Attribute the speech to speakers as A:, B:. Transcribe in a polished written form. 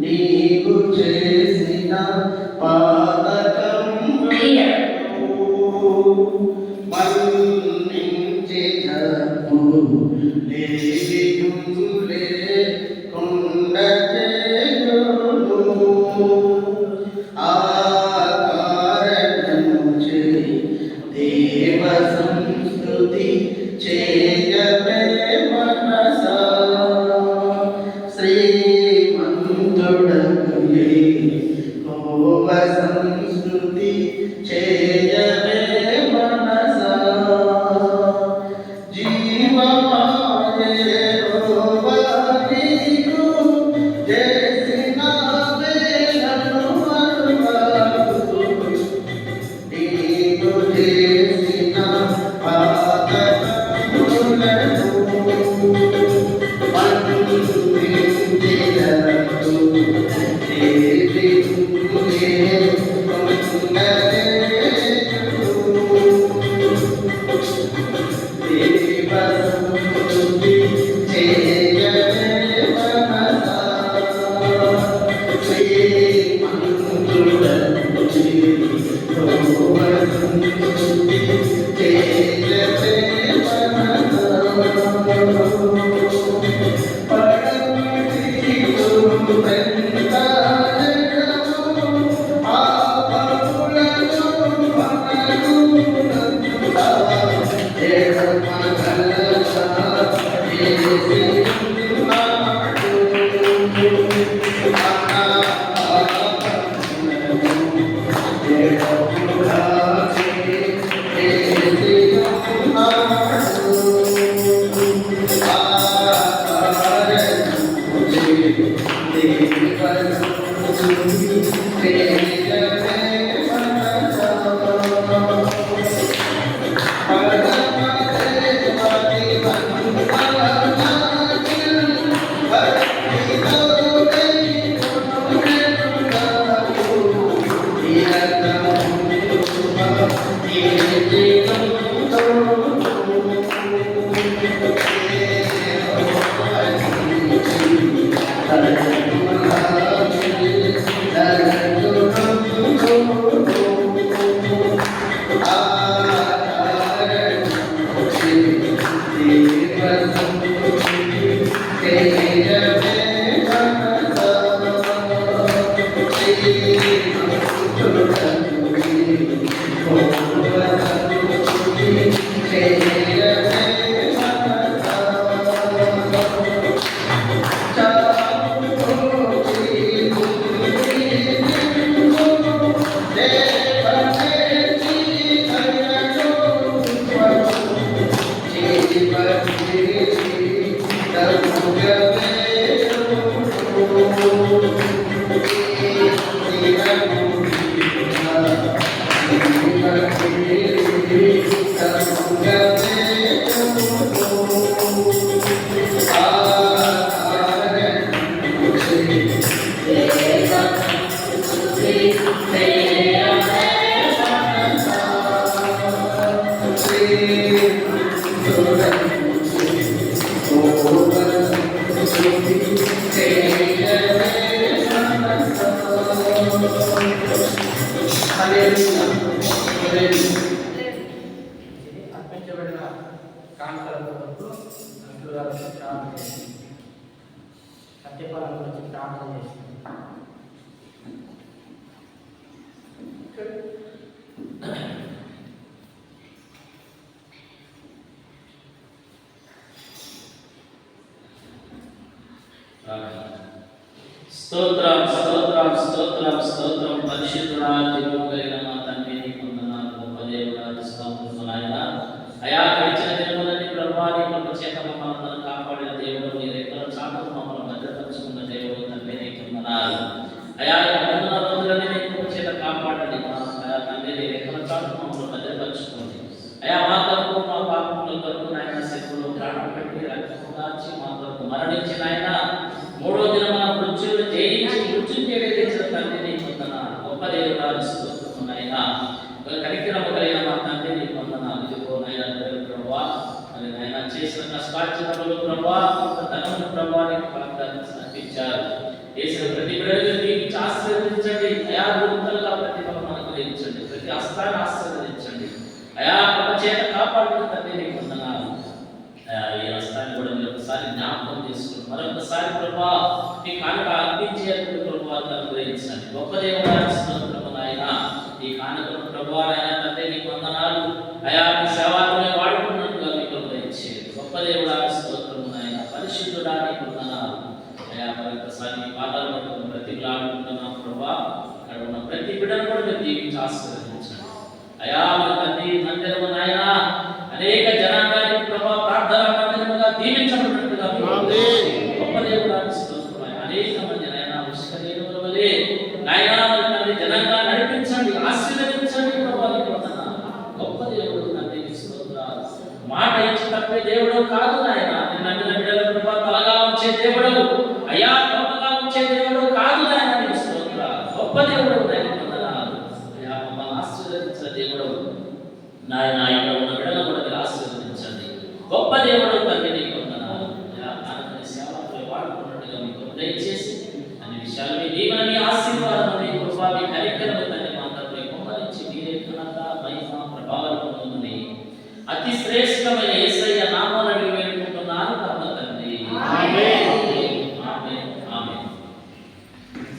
A: నీవు చేసిన పాదకం మన్నించే జన్ము లేవియులే కొండ చేయును ఆకారణముచే దేవ సంస్కృతి చేయవే మనసా శ్రీమంతుడగులే గోవ సంస్కృతి చేయవే మనసా జీవమాయే నీకు చేసిన వేలను మరువకు నీకు చేసిన పాదములను అర్పించబడిన కాంతలకు సత్యఫలం గురించి ప్రార్థన చేస్తుంది.
B: స్తోత్రం స్తోత్రం స్తోత్రం స్తోత్రం పరిశుద్ధుడా జీవముగలిగిన మా తండ్రి నీకు వందనాలు. గొప్ప దేవుడా స్తోత్రములైనా అయా గడిచిన దినములని ప్రభువా నీ కృప చేత మమ్మల్ని కాపాడిన దేవుడు, నీ రెక్కల చాటును మమ్మల్ని భద్రపరుచుకున్న దేవుడు తండ్రి నీకు వందనాలు. అయా ఉన్న రోజులని నీ కృప చేత కాపాడండి. అయా తండ్రి నీ రెక్కల చాటున మమ్మల్ని భద్రపరచుకోండి. అయా మా కొరకు మా పాపముల కొరకు నాయన శత్రువులు ప్రాణం పెట్టి రక్తము దాచి మా కొరకు మరణించిన ఆయన మూడో దినమున మృత్యువును జయించి మృత్యుంజయుడే తెచ్చిన తండ్రి నీ వందనాలు. గొప్ప దేవుడా స్తోత్రము నాయనా. కనికరము కలిగిన మా తండ్రి నీ వందనాలు. ఇదిగో నాయనా ప్రభువా మరి నాయనా చేసిన కష్టార్జితములు ప్రభువా కొంత ధనమును ప్రభువా నీకు వాగ్దానం సమర్పించారు. చేసిన ప్రతి బిడ్డను దీవించి ఆశీర్వదించండి. అయా గుంతలుగా ప్రతి ఫలం అనుగ్రహించండి. ప్రతి హస్తాన్ని ఆశీర్వదించండి. అయా కృప చేత కాపాడిన తండ్రి నీకు వందనాలు. ఈ హస్తాన్ని కూడా మీరు ఒకసారి జ్ఞాపకం చేసుకుని మరొకసారి ప్రభా మీ కానుక అర్పించేందుకు ప్రభువా అనుగ్రహించండి. గొప్ప దేవుడా స్తోత్రము నాయనా. ఈ కానుకను ప్రభువా నాయనా తండ్రి నీకు వందనాలు. అయా మీ సేవకులే వాడుకున్నట్టుగా మీకు అనుగ్రహించేది. గొప్ప దేవుడా స్తోత్రము నాయనా. పరిశుద్ధుడా నీకు వందనాలు. అయా మరొకసారి మీ పాదాలు పట్టుకుని ప్రతిలాడుకుంటున్నాం ప్రభా. అక్కడ ఉన్న ప్రతి బిడ్డను కూడా మీరు దీవించి ఆశీర్వదించండి. అయా మన తండ్రి మందిరము నాయనా అనేక జనాంగానికి ప్రభా ప్రార్థన మందిరముగా దీవించబడినట్టుగా గొప్ప దేవుడానికి స్తోత్రం. అనేక మంది నాయనా ఉష్కరీయుల వలె నాయనా మన తండ్రి జనంగా నడిపించండి, ఆశీర్వదించండి ప్రభా. గొప్ప దేవుడు తండ్రి స్తోత్రాలు. మాట ఇచ్చి తప్పే దేవుడు కాదు నాయనా. నమ్మిన బిడ్డల ప్రభా తలగా ఉంచే దేవుడు అయా గొప్పగా ఉంచే దేవుడు కాదు నాయనా. నీకు స్తోత్రాలు. గొప్ప దేవుడు నాయన వందనాలు. అయా మమ్మల్ని ఆశీర్వదించిన దేవుడు నాయన. ఇక్కడ ఉన్న బిడ్డలను కూడా మీరు ఆశీర్వదించండి. గొప్ప దేవుడు తండ్రి నీకు వందనాలు. అయా కానుకని సేవకులు వాడుకున్నట్టుగా మీకు దయచేసి అన్ని విషయాలు మీ దీవెన మీ ఆశీర్వాదం మీ కృప మీ కనికరము తండ్రి మా అందరిపై కుమ్మరించి మీరే ఘనత మహిమ ప్రభావాలు పొందుమని అతి శ్రేష్టమైన